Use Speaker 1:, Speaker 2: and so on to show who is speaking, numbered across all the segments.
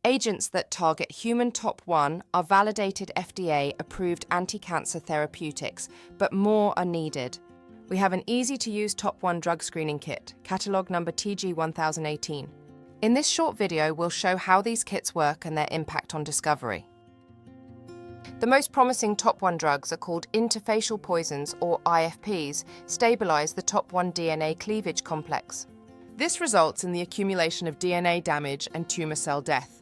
Speaker 1: Agents that target human TOP1 are validated FDA-approved anti-cancer therapeutics, but more are needed. We have an easy-to-use TOP1 drug screening kit, catalogue number TG1018. In this short video, we'll show how these kits work and their impact on discovery. The most promising TOP1 drugs are called interfacial poisons, or IFPs, stabilize the TOP1 DNA cleavage complex. This results in the accumulation of DNA damage and tumor cell death.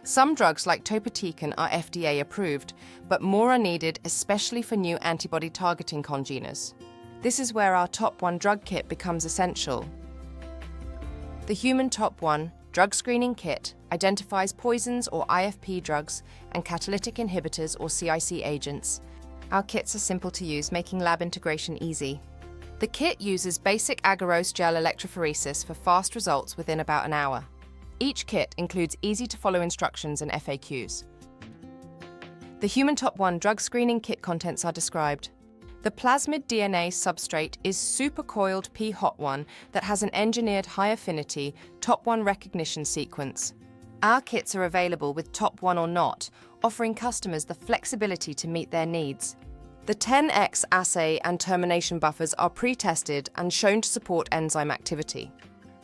Speaker 1: Some drugs like Topoisomerase I are FDA approved, but more are needed, especially for new antibody targeting congeners. This is where our TOP1 drug kit becomes essential. The Human TOP1 Drug Screening Kit identifies poisons or IFP drugs and catalytic inhibitors or CIC agents. Our kits are simple to use, making lab integration easy. The kit uses basic agarose gel electrophoresis for fast results within about an hour. Each kit includes easy-to-follow instructions and FAQs. The Human TOP1 Drug Screening Kit contents are described. The plasmid DNA substrate is supercoiled P-hot1 that has an engineered high-affinity TOP1 recognition sequence. Our kits are available with TOP1 or not, offering customers the flexibility to meet their needs. The 10x assay and termination buffers are pre-tested and shown to support enzyme activity.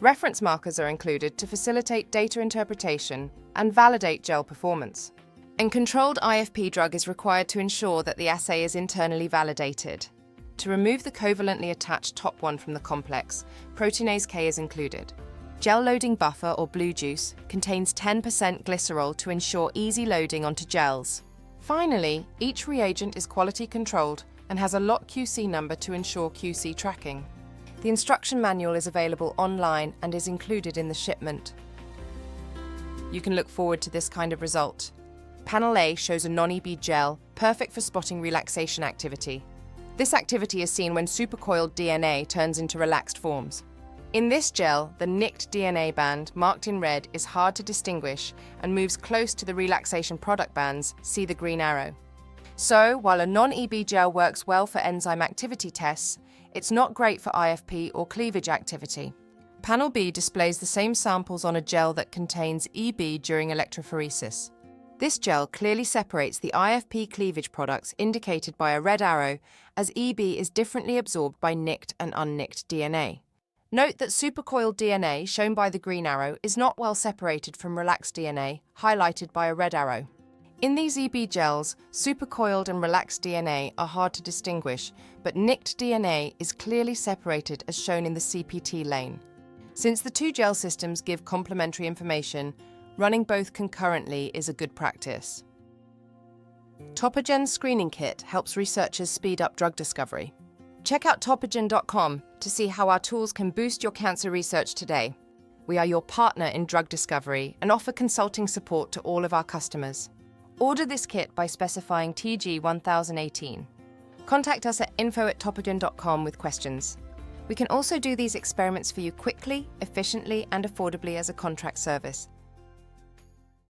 Speaker 1: Reference markers are included to facilitate data interpretation and validate gel performance. A controlled IFP drug is required to ensure that the assay is internally validated. To remove the covalently attached TOP1 from the complex, proteinase K is included. Gel loading buffer, or blue juice, contains 10% glycerol to ensure easy loading onto gels. Finally, each reagent is quality controlled and has a lot QC number to ensure QC tracking. The instruction manual is available online and is included in the shipment. You can look forward to this kind of result. Panel A shows a non-EB gel, perfect for spotting relaxation activity. This activity is seen when supercoiled DNA turns into relaxed forms. In this gel, the nicked DNA band, marked in red, is hard to distinguish and moves close to the relaxation product bands, see the green arrow. So, while a non-EB gel works well for enzyme activity tests, it's not great for IFP or cleavage activity. Panel B displays the same samples on a gel that contains EB during electrophoresis. This gel clearly separates the IFP cleavage products indicated by a red arrow, as EB is differently absorbed by nicked and unnicked DNA. Note that supercoiled DNA, shown by the green arrow, is not well separated from relaxed DNA, highlighted by a red arrow. In these EB gels, supercoiled and relaxed DNA are hard to distinguish, but nicked DNA is clearly separated as shown in the CPT lane. Since the two gel systems give complementary information, running both concurrently is a good practice. TopoGEN Screening Kit helps researchers speed up drug discovery. Check out topogen.com to see how our tools can boost your cancer research today. We are your partner in drug discovery and offer consulting support to all of our customers. Order this kit by specifying TG1018. Contact us at info@topogen.com with questions. We can also do these experiments for you quickly, efficiently, and affordably as a contract service.